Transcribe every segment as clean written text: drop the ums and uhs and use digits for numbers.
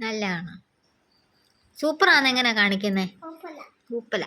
നല്ലതാണ്. സൂപ്പറാണ്. എങ്ങനെ കാണിക്കുന്നേ? ഉപ്പല.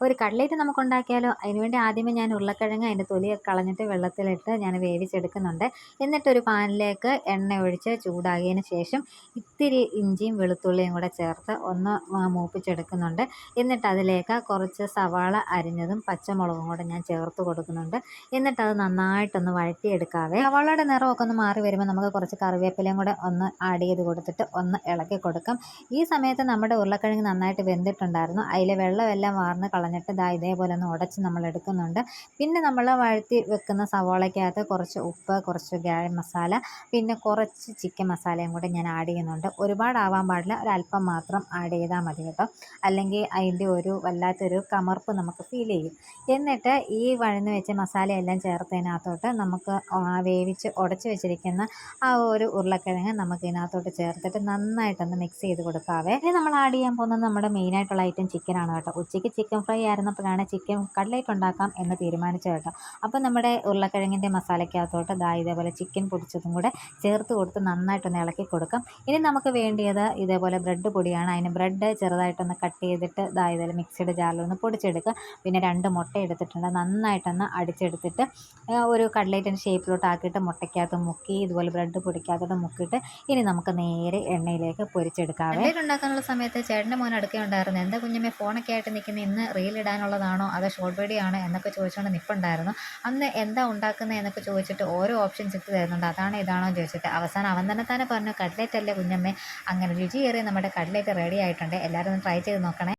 ഒരു കട്ട്ലേറ്റ് നമുക്ക് ഉണ്ടാക്കിയാലോ? അതിനുവേണ്ടി ആദ്യമേ ഞാൻ ഉരുളക്കിഴങ്ങ് അതിൻ്റെ തൊലിയൊക്കെ കളഞ്ഞിട്ട് വെള്ളത്തിലിട്ട് ഞാൻ വേവിച്ചെടുക്കുന്നുണ്ട്. എന്നിട്ടൊരു പാനിലേക്ക് എണ്ണ ഒഴിച്ച് ചൂടാകിയതിന് ശേഷം ഇത്തിരി ഇഞ്ചിയും വെളുത്തുള്ളിയും കൂടെ ചേർത്ത് ഒന്ന് മൂപ്പിച്ചെടുക്കുന്നുണ്ട്. എന്നിട്ട് അതിലേക്ക് കുറച്ച് സവാള അരിഞ്ഞതും പച്ചമുളകും കൂടെ ഞാൻ ചേർത്ത് കൊടുക്കുന്നുണ്ട്. എന്നിട്ടത് നന്നായിട്ടൊന്ന് വഴറ്റിയെടുക്കാവേ. സവാളയുടെ നിറമൊക്കെ ഒന്ന് മാറി വരുമ്പോൾ നമുക്ക് കുറച്ച് കറിവേപ്പിലയും കൂടെ ഒന്ന് ആഡ് ചെയ്ത് കൊടുത്തിട്ട് ഒന്ന് ഇളക്കി കൊടുക്കാം. ഈ സമയത്ത് നമ്മുടെ ഉരുളക്കിഴങ്ങ് നന്നായിട്ട് വെന്തിട്ടുണ്ടായിരുന്നു. അതിലെ വെള്ളമെല്ലാം വാർന്ന് കളഞ്ഞിട്ട് ഇതേപോലെ ഒന്ന് ഉടച്ച് നമ്മൾ എടുക്കുന്നുണ്ട്. പിന്നെ നമ്മൾ വഴറ്റി വെക്കുന്ന സവാളയ്ക്കകത്ത് കുറച്ച് ഉപ്പ്, കുറച്ച് ഗരം മസാല, പിന്നെ കുറച്ച് ചിക്കൻ മസാലയും കൂടെ ഞാൻ ആഡ് ചെയ്യുന്നുണ്ട്. ഒരുപാട് ആവാൻ പാടില്ല, ഒരല്പം മാത്രം ആഡ് ചെയ്താൽ മതി കേട്ടോ. അല്ലെങ്കിൽ അതിൻ്റെ ഒരു വല്ലാത്തൊരു കമർപ്പ് നമുക്ക് ഫീൽ ചെയ്യും. എന്നിട്ട് ഈ വഴന്ന് വെച്ച മസാലയെല്ലാം ചേർത്തതിനകത്തോട്ട് നമുക്ക് വേവിച്ച് ഉടച്ച് വെച്ചിരിക്കുന്ന ആ ഒരു ഉരുളക്കിഴങ്ങ് നമുക്ക് ഇതിനകത്തോട്ട് ചേർത്തിട്ട് നന്നായിട്ടൊന്ന് മിക്സ് ചെയ്ത് കൊടുക്കാവേ. ഇനി നമ്മൾ ആഡ് ചെയ്യാൻ പോകുന്നത് നമ്മുടെ മെയിനായിട്ടുള്ള ഐറ്റം ചിക്കനാണ് കേട്ടോ. ഉച്ചയ്ക്ക് ചിക്കൻ ഫ്രൈ ആയിരുന്നപ്പോഴാണ് ചിക്കൻ കട്ട്ലേറ്റ് ഉണ്ടാക്കാം എന്ന് തീരുമാനിച്ചത് കേട്ടോ. അപ്പോൾ നമ്മുടെ ഉരുളക്കിഴങ്ങിൻ്റെ മസാലയ്ക്കകത്തോട്ട് ഇതേപോലെ ചിക്കൻ പൊടിച്ചതും കൂടെ ചേർത്ത് കൊടുത്ത് നന്നായിട്ടൊന്ന് ഇളക്കി കൊടുക്കാം. ഇനി നമുക്ക് വേണ്ടിയത് ഇതേപോലെ ബ്രെഡ് പൊടിയാണ്. അതിന് ബ്രെഡ് ചെറുതായിട്ടൊന്ന് കട്ട് ചെയ്തിട്ട് ഇതേപോലെ മിക്സിയുടെ ജാറിലൊന്ന് പൊടിച്ചെടുക്കുക. പിന്നെ 2 മുട്ട എടുത്തിട്ടുണ്ട്. നന്നായിട്ടൊന്ന് അടിച്ചെടുത്തിട്ട് ഒരു കട്ട്ലേറ്റിൻ്റെ ഷേപ്പിലോട്ട് ആക്കിയിട്ട് മുട്ടയ്ക്കകത്ത് മുക്കി ഇതുപോലെ ബ്രെഡ് പൊടിക്കകത്തോട്ട് മുക്കിയിട്ട് ഇനി നമുക്ക് നേരെ എണ്ണയിലേക്ക് പൊരിച്ചെടുക്കാവേ. കട്ട്ലേറ്റ് ഉണ്ടാക്കാനുള്ള സമയത്ത് ചേട്ടൻ്റെ മോൻ അടുക്കുകയുണ്ടായിരുന്നു. എന്താ കുഞ്ഞമ്മേ ഫോണൊക്കെ ആയിട്ട് നിൽക്കുന്ന, ഇന്ന് റീൽ ഇടാനുള്ളതാണോ അതോ ഷോർട്ട് വീഡിയോ ആണോ എന്നൊക്കെ ചോദിച്ചുകൊണ്ട് നിൽപ്പുണ്ടായിരുന്നു. അന്ന് എന്താ ഉണ്ടാക്കുന്നത് എന്നൊക്കെ ചോദിച്ചിട്ട് ഓരോ ഓപ്ഷൻസ് ഇട്ട് തരുന്നുണ്ട്. അതാണോ ഇതാണോ എന്ന് ചോദിച്ചിട്ട് അവസാനം അവൻ തന്നെ പറഞ്ഞു, കട്ട്ലേറ്റ് അല്ലേ കുഞ്ഞമ്മേ. അങ്ങനെ രുചിയേറിയ നമ്മുടെ കട്ട്ലേറ്റ് റെഡി ആയിട്ടുണ്ട്. എല്ലാവരും ഒന്ന് ട്രൈ ചെയ്ത് നോക്കണേ.